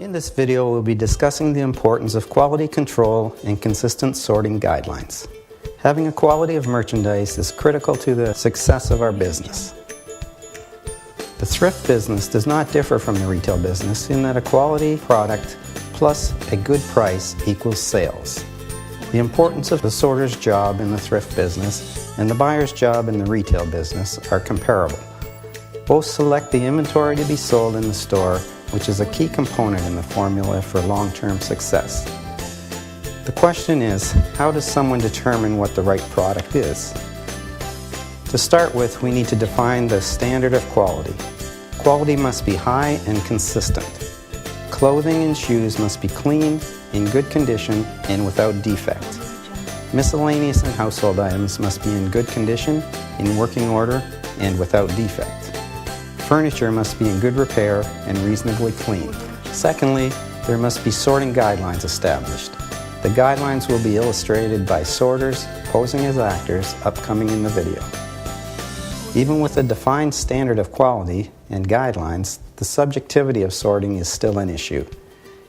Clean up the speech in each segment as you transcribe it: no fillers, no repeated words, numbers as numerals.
In this video, we'll be discussing the importance of quality control and consistent sorting guidelines. Having a quality of merchandise is critical to the success of our business. The thrift business does not differ from the retail business in that a quality product plus a good price equals sales. The importance of the sorter's job in the thrift business and the buyer's job in the retail business are comparable. Both select the inventory to be sold in the store, which is a key component in the formula for long-term success. The question is, how does someone determine what the right product is? To start with, we need to define the standard of quality. Quality must be high and consistent. Clothing and shoes must be clean, in good condition, and without defect. Miscellaneous and household items must be in good condition, in working order, and without defect. Furniture must be in good repair and reasonably clean. Secondly, there must be sorting guidelines established. The guidelines will be illustrated by sorters posing as actors upcoming in the video. Even with a defined standard of quality and guidelines, the subjectivity of sorting is still an issue.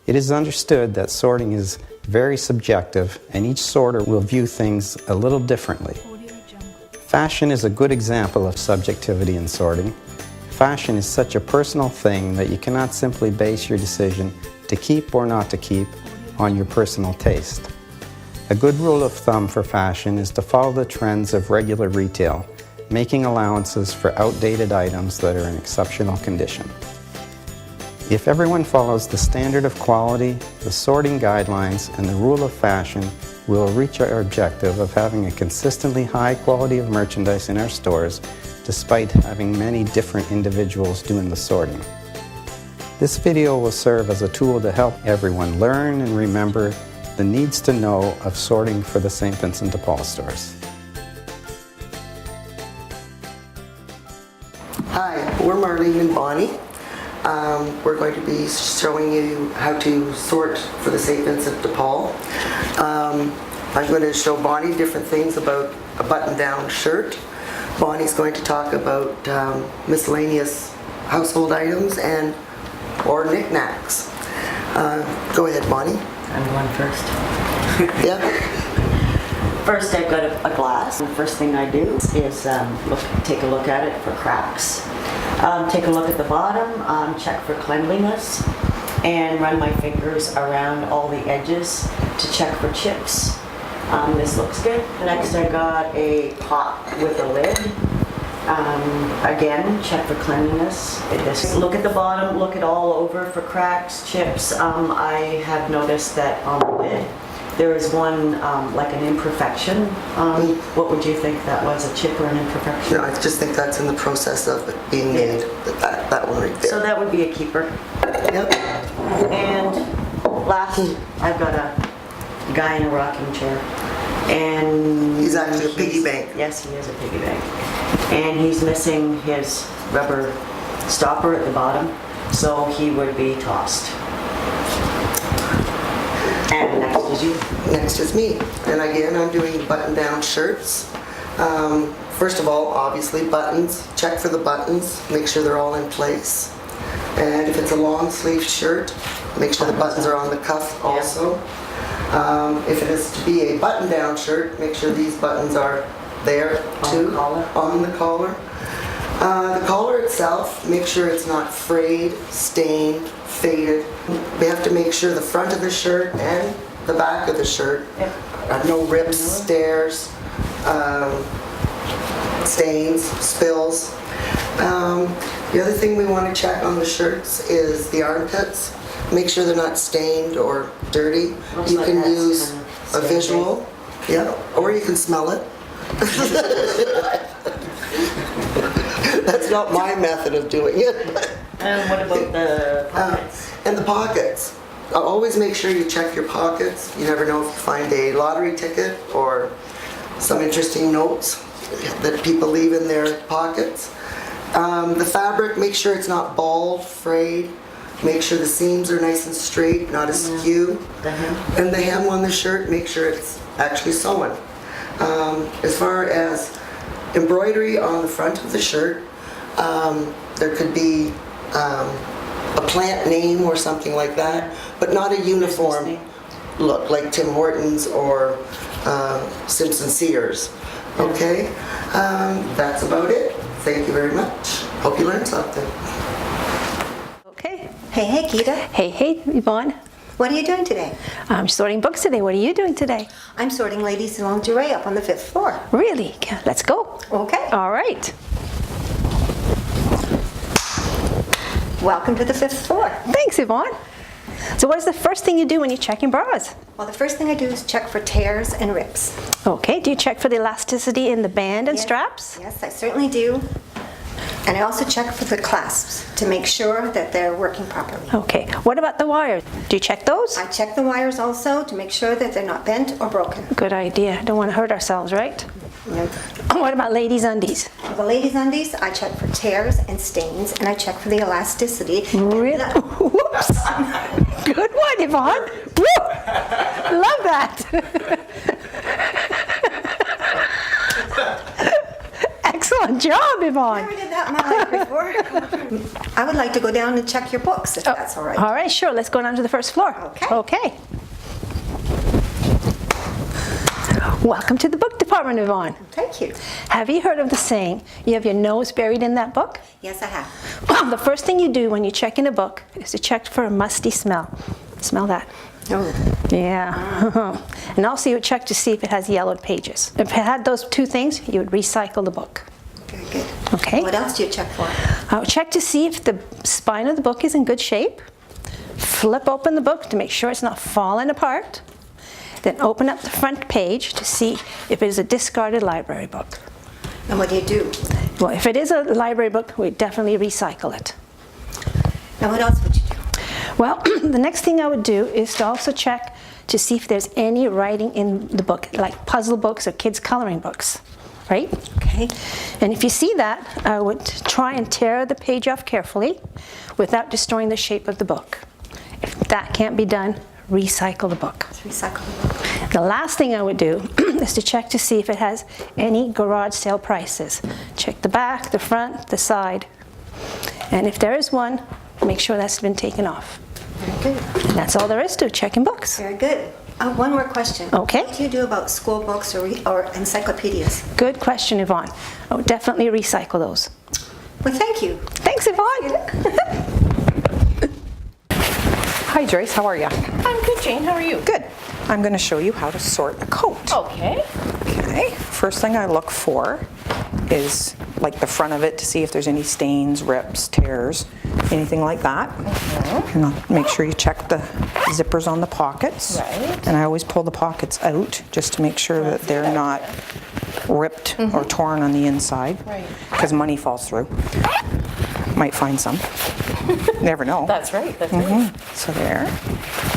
It is understood that sorting is very subjective and each sorter will view things a little differently. Fashion is a good example of subjectivity in sorting. Fashion is such a personal thing that you cannot simply base your decision to keep or not to keep on your personal taste. A good rule of thumb for fashion is to follow the trends of regular retail, making allowances for outdated items that are in exceptional condition. If everyone follows the standard of quality, the sorting guidelines, and the rule of fashion, we will reach our objective of having a consistently high quality of merchandise in our stores despite having many different individuals doing the sorting. This video will serve as a tool to help everyone learn and remember the needs to know of sorting for the St. Vincent de Paul stores. Hi, we're Marlene and Bonnie. We're going to be showing you how to sort for the St. Vincent de Paul. I'm going to show Bonnie different things about a button-down shirt. Bonnie's going to talk about miscellaneous household items or knickknacks. Go ahead, Bonnie. I'm going first. Yeah. First, I've got a glass. The first thing I do is take a look at it for cracks. Take a look at the bottom, check for cleanliness, and run my fingers around all the edges to check for chips. This looks good. Next, I got a pot with a lid. Again, check for cleanliness. Look at the bottom, look it all over for cracks, chips. I have noticed that on the lid, there is one, like an imperfection. What would you think that was, a chip or an imperfection? No, I just think that's in the process of it being made, that one right there. So that would be a keeper. Yep. And last, I've got a guy in a rocking chair. And he's actually a piggy bank. Yes, he is a piggy bank. And he's missing his rubber stopper at the bottom, so he would be tossed. And next is you. Next is me. And again, I'm doing button-down shirts. First of all, obviously buttons. Check for the buttons. Make sure they're all in place. And if it's a long-sleeve shirt, make sure the buttons are on the cuff also. If it is to be a button-down shirt, make sure these buttons are there too, on the collar. The collar itself, make sure it's not frayed, stained, faded. We have to make sure the front of the shirt and the back of the shirt have no rips, stains, spills. The other thing we want to check on the shirts is the armpits. Make sure they're not stained or dirty. You can use a visual, or you can smell it. That's not my method of doing it. But and what about the pockets? And the pockets. Always make sure you check your pockets. You never know if you find a lottery ticket or some interesting notes that people leave in their pockets. The fabric, make sure it's not bald, frayed. Make sure the seams are nice and straight, not askew. And the hem on the shirt, make sure it's actually sewn. As far as embroidery on the front of the shirt, there could be a plant name or something like that, but not a uniform name. look like Tim Hortons or Simpson Sears. Okay, that's about it. Thank you very much. Hope you learned something. Okay. Hey, Gita. Hey, Yvonne. What are you doing today? I'm sorting books today. What are you doing today? I'm sorting ladies' lingerie up on the 5th floor. Really? Let's go. Okay. All right. Welcome to the 5th floor. Thanks, Yvonne. So what is the first thing you do when you're checking bras? Well, the first thing I do is check for tears and rips. Okay. Do you check for the elasticity in the band and Yes. straps? Yes, I certainly do. And I also check for the clasps to make sure that they're working properly. Okay. What about the wires? Do you check those? I check the wires also to make sure that they're not bent or broken. Good idea. Don't want to hurt ourselves, right? You know, What about ladies' undies? for the ladies' undies, I check for tears and stains, and I check for the elasticity. Really? Whoops. Good one, Yvonne. Woo! Love that. Excellent job, Yvonne. Never did that in my life before. I would like to go down and check your books, if that's all right. All right, sure. Let's go down to the first floor. Okay. Okay. Welcome to the book department, Yvonne. Thank you. Have you heard of the saying, you have your nose buried in that book? Yes, I have. Well, the first thing you do when you check in a book is to check for a musty smell. Smell that. Oh. Yeah. And also you would check to see if it has yellowed pages. If it had those two things, you would recycle the book. Very good. Okay. What else do you check for? I would check to see if the spine of the book is in good shape. Flip open the book to make sure it's not falling apart. Then open up the front page to see if it is a discarded library book. And what do you do? Well, if it is a library book, we definitely recycle it. And what else would you do? Well, the next thing I would do is to also check to see if there's any writing in the book, like puzzle books or kids' coloring books, right? Okay. And if you see that, I would try and tear the page off carefully without destroying the shape of the book. If that can't be done, recycle the book. Let's recycle the book. The last thing I would do is to check to see if it has any garage sale prices. Check the back, the front, the side. And if there is one, make sure that's been taken off. Very good. And that's all there is to checking books. Very good. One more question. Okay. What do you do about school books or encyclopedias? Good question, Yvonne. Oh, definitely recycle those. Well, thank you. Thanks, Yvonne. Hi Joyce, how are you? I'm good, Jane. How are you? Good. I'm going to show you how to sort a coat. Okay. Okay. First thing I look for is like the front of it to see if there's any stains, rips, tears, anything like that. And I'll make sure you check the zippers on the pockets. Right. And I always pull the pockets out just to make sure that they're not ripped or torn on the inside. Right. Because money falls through. Might find some. Never know. That's right. That's right. So there,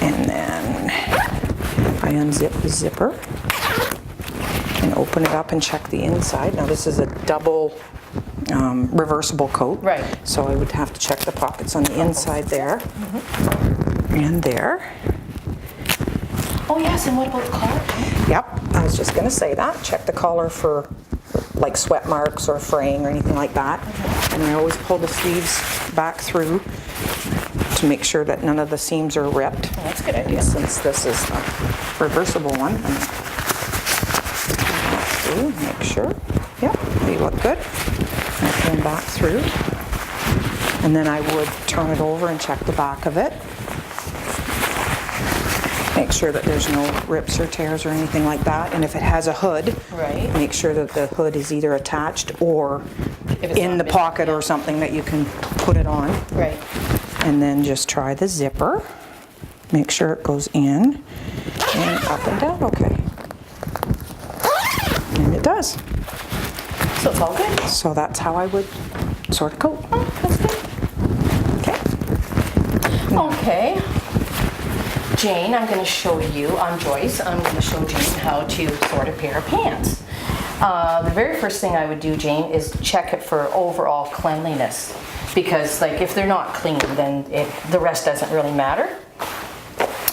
and then I unzip the zipper and open it up and check the inside. Now this is a double reversible coat. Right. So I would have to check the pockets on the inside there and there. Oh yes, and what about the collar? Yep, I was just gonna say that. Check the collar for like sweat marks or fraying or anything like that. And I always pull the sleeves back through to make sure that none of the seams are ripped. Oh, that's a good idea. Since this is a reversible one. And through, make sure. Yep, they look good. And come back through. And then I would turn it over and check the back of it. Make sure that there's no rips or tears or anything like that. And if it has a hood, Right. make sure that the hood is either attached or If it's in not the missing, pocket or something that you can put it on. Right. And then just try the zipper. Make sure it goes in and up and down okay. And it does. So it's all good. So that's how I would sort a coat. Oh, that's good. Okay. Okay. Jane, I'm going to show you, I'm Joyce, I'm going to show Jane how to sort a pair of pants. The very first thing I would do, Jane, is check it for overall cleanliness. Because like if they're not clean, then the rest doesn't really matter.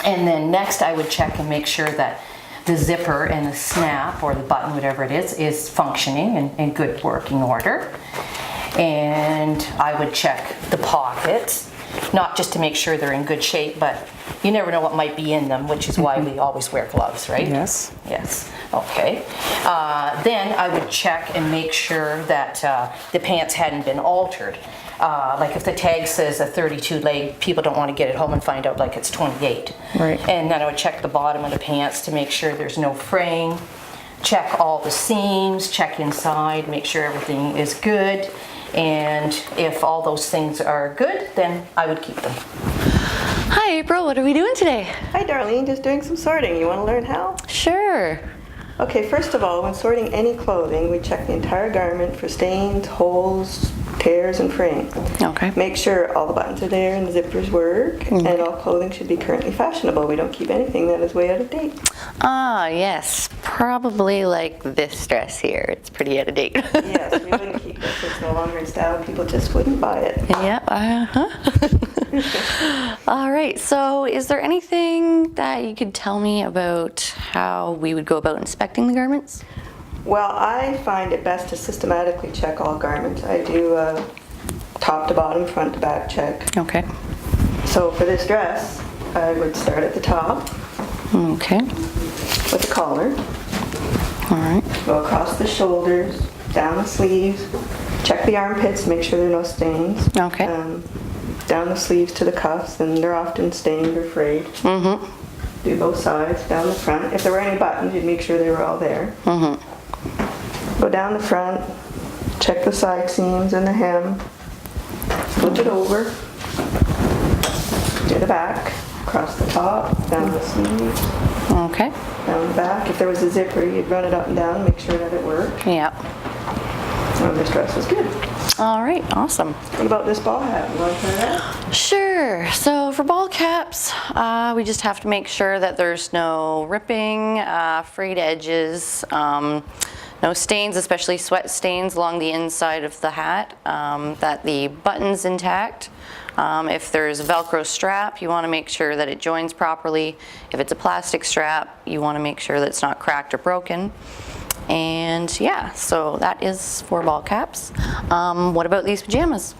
And then next I would check and make sure that the zipper and the snap or the button, whatever it is functioning and in good working order. And I would check the pockets not just to make sure they're in good shape, but you never know what might be in them, which is why we always wear gloves, right? Yes. Yes, okay. Then I would check and make sure that the pants hadn't been altered. Like if the tag says a 32 leg, people don't want to get it home and find out like it's 28. Right. And then I would check the bottom of the pants to make sure there's no fraying. Check all the seams, check inside, make sure everything is good. And if all those things are good, then I would keep them. Hi April, what are we doing today? Hi Darlene, just doing some sorting. You want to learn how? Sure. Okay, first of all, when sorting any clothing, we check the entire garment for stains, holes, tears, and fraying. Okay. Make sure all the buttons are there and the zippers work, and all clothing should be currently fashionable. We don't keep anything that is way out of date. Ah, yes. Probably like this dress here. It's pretty out of date. Yes, we wouldn't keep this. It's no longer in style. People just wouldn't buy it. Yep. All right. So, is there anything that you could tell me about how we would go about inspecting the garments? Well, I find it best to systematically check all garments. I do a top to bottom, front to back check. Okay. So for this dress, I would start at the top Okay. with the collar, All right. go across the shoulders, down the sleeves, check the armpits, make sure there are no stains. Okay. Down the sleeves to the cuffs, and they're often stained or frayed. Mm-hmm. Do both sides, down the front. If there were any buttons, you'd make sure they were all there. Mm-hmm. Go down the front, check the side seams and the hem, flip it over, do the back, across the top, down the sleeves, Okay. down the back. If there was a zipper, you'd run it up and down, make sure that it worked. Yeah. Oh, this dress was good. All right. Awesome. What about this ball hat? You want to try that? Sure. So for ball caps, we just have to make sure that there's no ripping, frayed edges, no stains, especially sweat stains along the inside of the hat, that the button's intact. If there's a Velcro strap, you want to make sure that it joins properly. If it's a plastic strap, you want to make sure that it's not cracked or broken. And yeah, so that is for ball caps. What about these pajamas?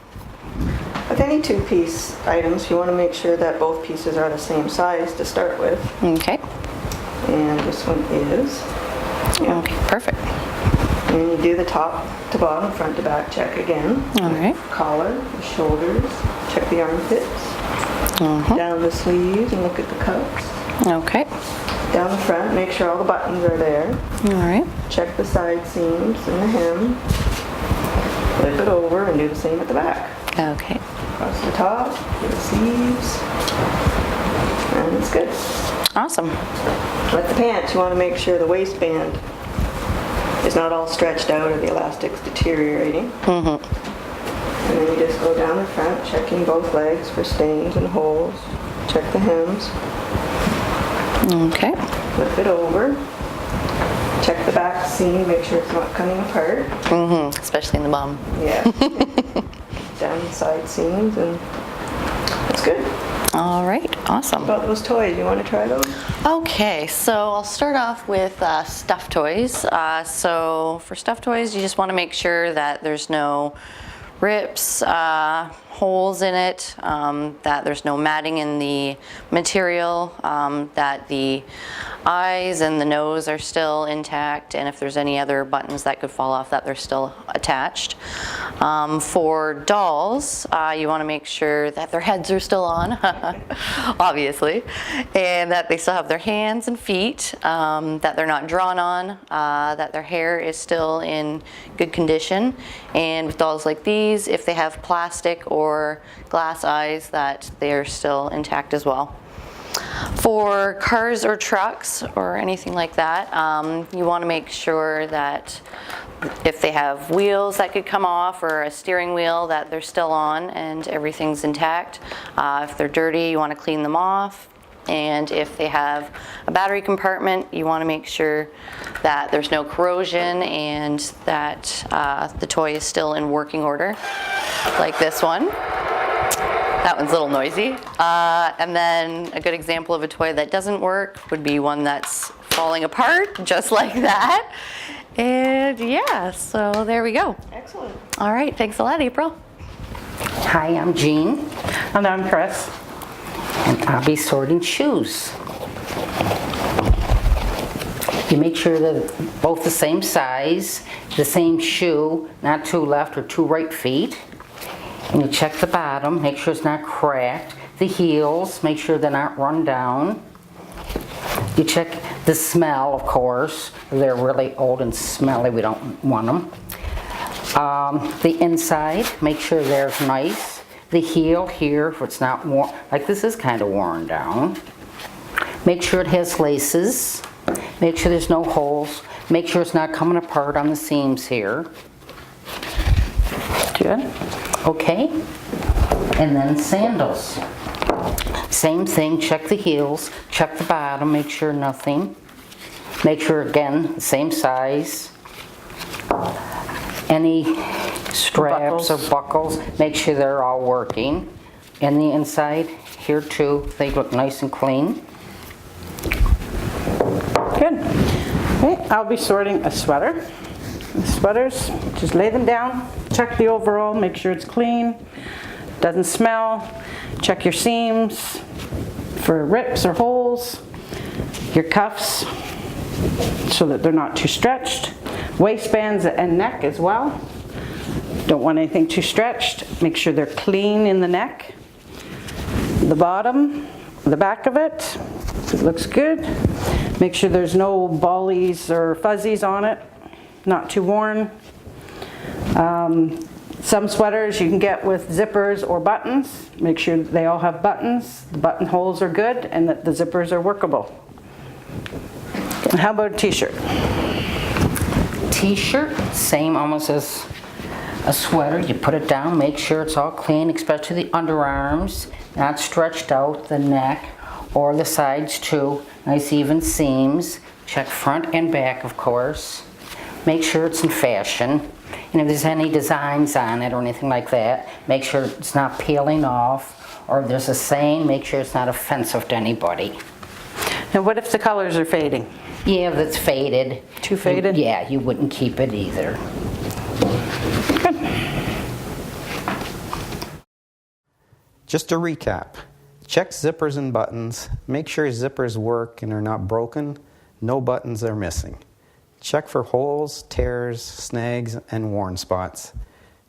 With any two-piece items, you want to make sure that both pieces are the same size to start with. Okay. And this one is. Yeah. Okay, perfect. And you do the top to bottom, front to back check again. All right. Collar, the shoulders, check the armpits, down the sleeves and look at the cuffs. Okay. Down the front, make sure all the buttons are there. All right. Check the side seams and the hem. Flip it over and do the same at the back. Okay. Across the top, do the sleeves, and it's good. Awesome. With the pants, you want to make sure the waistband is not all stretched out or the elastic's deteriorating. And then you just go down the front, checking both legs for stains and holes. Check the hems. Okay. Flip it over. Check the back seam, make sure it's not coming apart. Especially in the bum. Yeah. Down the side seams, and that's good. All right. Awesome. About those toys, you want to try those? Okay, so I'll start off with stuffed toys. So for stuffed toys, you just want to make sure that there's no rips, holes in it, that there's no matting in the material, that the eyes and the nose are still intact, and if there's any other buttons that could fall off, that they're still attached. For dolls, you want to make sure that their heads are still on, obviously, and that they still have their hands and feet, that they're not drawn on, that their hair is still in good condition. And with dolls like these, if they have plastic or glass eyes, that they are still intact as well. For cars or trucks or anything like that, you want to make sure that if they have wheels that could come off or a steering wheel, that they're still on and everything's intact. If they're dirty, you want to clean them off. And if they have a battery compartment, you want to make sure that there's no corrosion and that the toy is still in working order, like this one. That one's a little noisy. And then a good example of a toy that doesn't work would be one that's falling apart, just like that. And yeah, so there we go. Excellent. All right, thanks a lot, April. Hi, I'm Jean. And I'm Chris. And I'll be sorting shoes. You make sure that both the same size, the same shoe, not two left or two right feet. And you check the bottom, make sure it's not cracked. The heels, make sure they're not run down. You check the smell, of course. If they're really old and smelly, we don't want them. The inside, make sure they're nice. The heel here, if it's not worn, like this is kind of worn down. Make sure it has laces. Make sure there's no holes. Make sure it's not coming apart on the seams here. Good. Okay. And then sandals. Same thing, check the heels, check the bottom, make sure nothing. Make sure again, same size. Any straps or buckles, make sure they're all working. And the inside, here too, they look nice and clean. Good. Okay, I'll be sorting a sweater. The sweaters, just lay them down, check the overall, make sure it's clean, doesn't smell. Check your seams for rips or holes, your cuffs so that they're not too stretched, waistbands and neck as well. Don't want anything too stretched. Make sure they're clean in the neck. The bottom, the back of it, it looks good. Make sure there's no ballies or fuzzies on it, not too worn. Some sweaters you can get with zippers or buttons. Make sure they all have buttons, the buttonholes are good, and that the zippers are workable. And how about a t-shirt? T-shirt, same almost as a sweater. You put it down, make sure it's all clean, especially the underarms, not stretched out, the neck, or the sides too. Nice even seams. Check front and back, of course. Make sure it's in fashion. And if there's any designs on it or anything like that, make sure it's not peeling off. Or if there's a saying, make sure it's not offensive to anybody. And what if the colors are fading? Yeah, if it's faded. Too faded? Yeah, you wouldn't keep it either. Good. Just to recap, check zippers and buttons. Make sure zippers work and are not broken. No buttons are missing. Check for holes, tears, snags, and worn spots.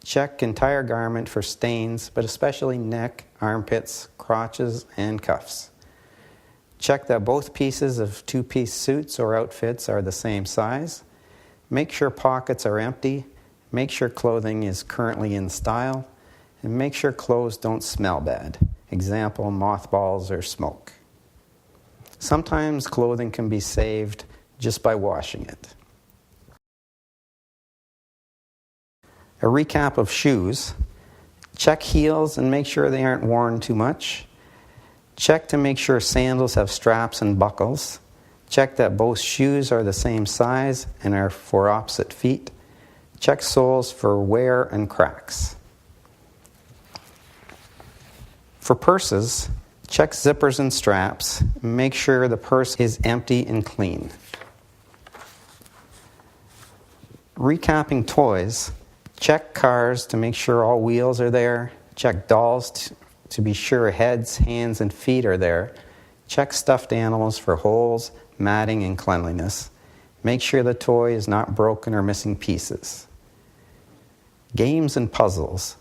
Check entire garment for stains, but especially neck, armpits, crotches, and cuffs. Check that both pieces of two-piece suits or outfits are the same size. Make sure pockets are empty. Make sure clothing is currently in style. And make sure clothes don't smell bad. Example, mothballs or smoke. Sometimes clothing can be saved just by washing it. A recap of shoes. Check heels and make sure they aren't worn too much. Check to make sure sandals have straps and buckles. Check that both shoes are the same size and are for opposite feet. Check soles for wear and cracks. For purses, check zippers and straps. Make sure the purse is empty and clean. Recapping toys, check cars to make sure all wheels are there. Check dolls to be sure heads, hands, and feet are there. Check stuffed animals for holes, matting, and cleanliness. Make sure the toy is not broken or missing pieces. Games and puzzles.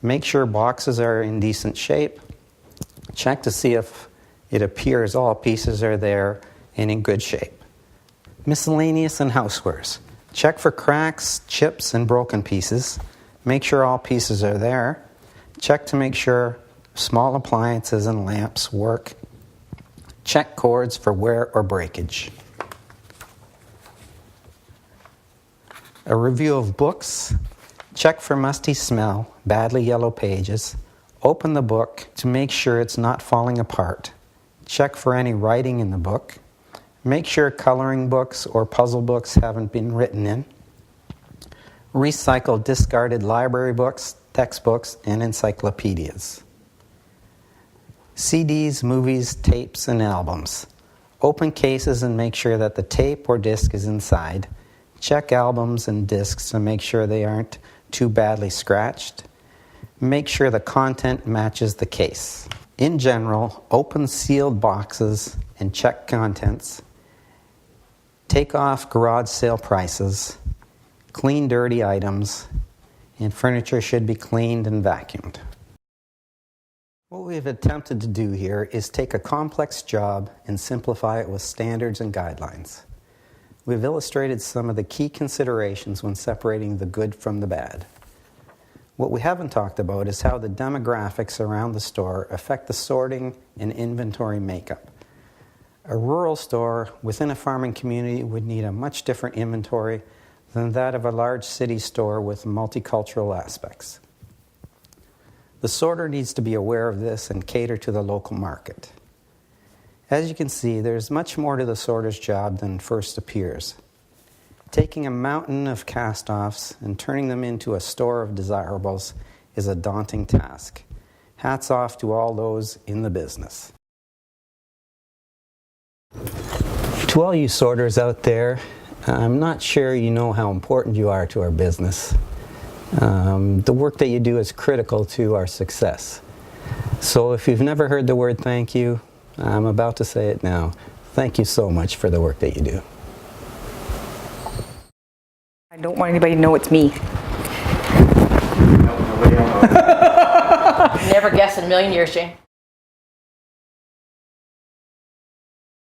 Make sure boxes are in decent shape. Check to see if it appears all pieces are there and in good shape. Miscellaneous and housewares. Check for cracks, chips, and broken pieces. Make sure all pieces are there. Check to make sure small appliances and lamps work. Check cords for wear or breakage. A review of books. Check for musty smell, badly yellow pages. Open the book to make sure it's not falling apart. Check for any writing in the book. Make sure coloring books or puzzle books haven't been written in. Recycle discarded library books, textbooks, and encyclopedias. CDs, movies, tapes, and albums. Open cases and make sure that the tape or disc is inside. Check albums and discs to make sure they aren't too badly scratched. Make sure the content matches the case. In general, open sealed boxes and check contents. Take off garage sale prices. Clean dirty items. And furniture should be cleaned and vacuumed. What we've attempted to do here is take a complex job and simplify it with standards and guidelines. We've illustrated some of the key considerations when separating the good from the bad. What we haven't talked about is how the demographics around the store affect the sorting and inventory makeup. A rural store within a farming community would need a much different inventory than that of a large city store with multicultural aspects. The sorter needs to be aware of this and cater to the local market. As you can see, there's much more to the sorter's job than first appears. Taking a mountain of cast-offs and turning them into a store of desirables is a daunting task. Hats off to all those in the business. To all you sorters out there, I'm not sure you know how important you are to our business. The work that you do is critical to our success. So if you've never heard the word thank you, I'm about to say it now. Thank you so much for the work that you do. I don't want anybody to know it's me. Never guess in a million years, Jane.